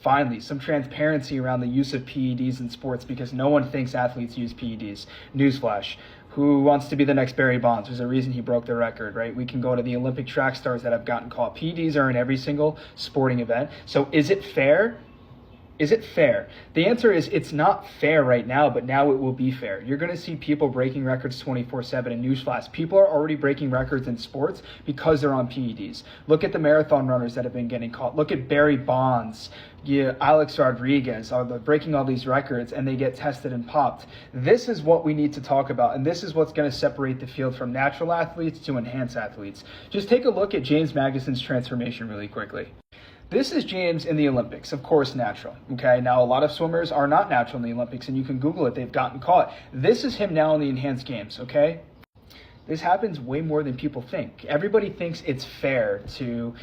finally, some transparency around the use of PEDs in sports, because no one thinks athletes use PEDs. Newsflash. Who wants to be the next Barry Bonds? There's a reason he broke the record, right? We can go to the Olympic track stars that have gotten caught. PEDs are in every single sporting event. So is it fair? Is it fair? The answer is it's not fair right now, but now it will be fair. You're going to see people breaking records 24/7. And newsflash, people are already breaking records in sports because they're on PEDs. Look at the marathon runners that have been getting caught. Look at Barry Bonds, Alex Rodriguez, are breaking all these records, and they get tested and popped. This is what we need to talk about, and this is what's going to separate the field from natural athletes to enhanced athletes. Just take a look at James Magnuson's transformation really quickly. This is James in the Olympics, of course, natural. Okay, now a lot of swimmers are not natural in the Olympics, and you can Google it. They've gotten caught. This is him now in the enhanced games, okay? This happens way more than people think. Everybody thinks it's fair to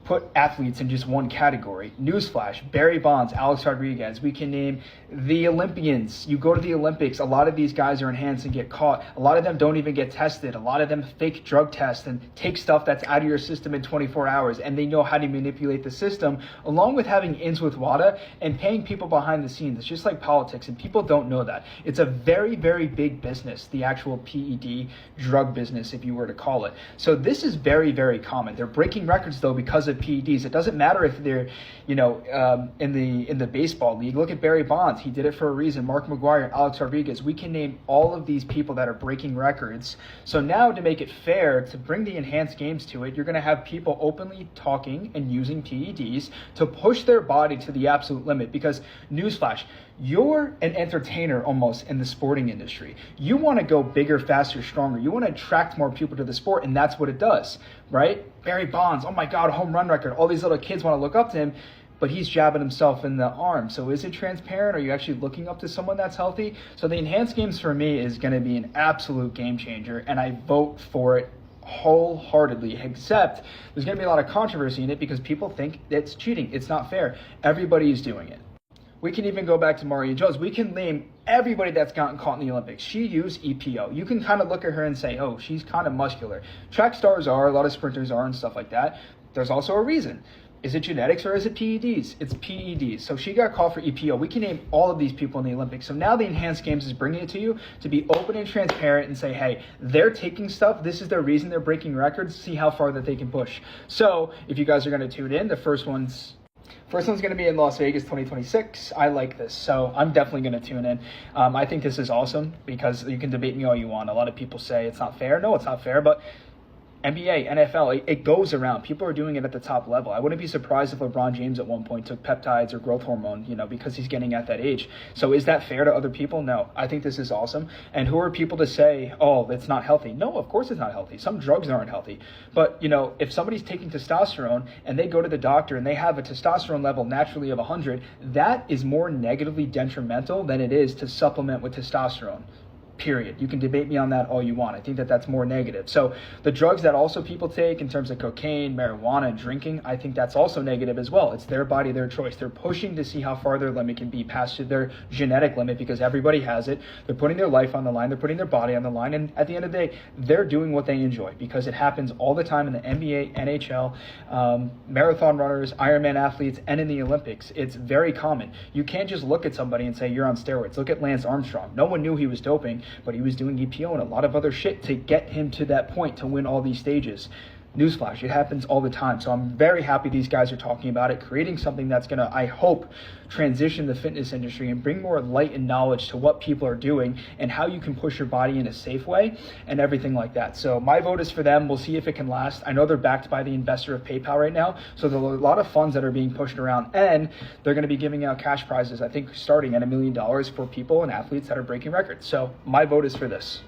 put athletes in just one category. Newsflash, Barry Bonds, Alex Rodriguez. We can name the Olympians. You go to the Olympics, a lot of these guys are enhanced and get caught. A lot of them don't even get tested. A lot of them fake drug test and take stuff that's out of your system in 24 hours, and they know how to manipulate the system, along with having ins with WADA and paying people behind the scenes. It's just like politics, and people don't know that. It's a very, very big business, the actual PED drug business, if you were to call it. So this is very, very common. They're breaking records, though, because of PEDs. It doesn't matter if they're, in the baseball league. Look at Barry Bonds. He did it for a reason. Mark McGwire, Alex Rodriguez. We can name all of these people that are breaking records. So now, to make it fair, to bring the enhanced games to it, you're going to have people openly talking and using PEDs to push their body to the absolute limit. Because, newsflash, you're an entertainer almost in the sporting industry. You want to go bigger, faster, stronger. You want to attract more people to the sport, and that's what it does, right? Barry Bonds, oh my God, home run record. All these little kids want to look up to him, but he's jabbing himself in the arm. So is it transparent? Are you actually looking up to someone that's healthy? So the enhanced games for me is going to be an absolute game changer, and I vote for it wholeheartedly, except there's going to be a lot of controversy in it because people think it's cheating. It's not fair. Everybody is doing it. We can even go back to Maria Jones. We can name everybody that's gotten caught in the Olympics. She used EPO. You can kind of look at her and say, oh, she's kind of muscular. Track stars are, a lot of sprinters are, and stuff like that. There's also a reason. Is it genetics or is it PEDs? It's PEDs. So she got called for EPO. We can name all of these people in the Olympics. So now the enhanced games is bringing it to you to be open and transparent and say, hey, they're taking stuff. This is their reason they're breaking records. See how far that they can push. So if you guys are going to tune in, the first one's going to be in Las Vegas 2026. I like this, so I'm definitely going to tune in. I think this is awesome because you can debate me all you want. A lot of people say it's not fair. No, it's not fair, but NBA, NFL, it goes around. People are doing it at the top level. I wouldn't be surprised if LeBron James at one point took peptides or growth hormone, because he's getting at that age. So is that fair to other people? No. I think this is awesome. And who are people to say, oh, it's not healthy? No, of course it's not healthy. Some drugs aren't healthy. But, if somebody's taking testosterone and they go to the doctor and they have a testosterone level naturally of 100, that is more negatively detrimental than it is to supplement with testosterone. Period. You can debate me on that all you want. I think that that's more negative. So the drugs that also people take in terms of cocaine, marijuana, drinking, I think that's also negative as well. It's their body, their choice. They're pushing to see how far their limit can be past their genetic limit because everybody has it. They're putting their life on the line. They're putting their body on the line. And at the end of the day, they're doing what they enjoy because it happens all the time in the NBA, NHL, marathon runners, Ironman athletes, and in the Olympics. It's very common. You can't just look at somebody and say, you're on steroids. Look at Lance Armstrong. No one knew he was doping, but he was doing EPO and a lot of other shit to get him to that point to win all these stages. Newsflash, it happens all the time. So I'm very happy these guys are talking about it, creating something that's going to, I hope, transition the fitness industry and bring more light and knowledge to what people are doing and how you can push your body in a safe way and everything like that. So my vote is for them. We'll see if it can last. I know they're backed by the investor of PayPal right now. So there are a lot of funds that are being pushed around and they're going to be giving out cash prizes, I think starting at $1 million for people and athletes that are breaking records. So my vote is for this.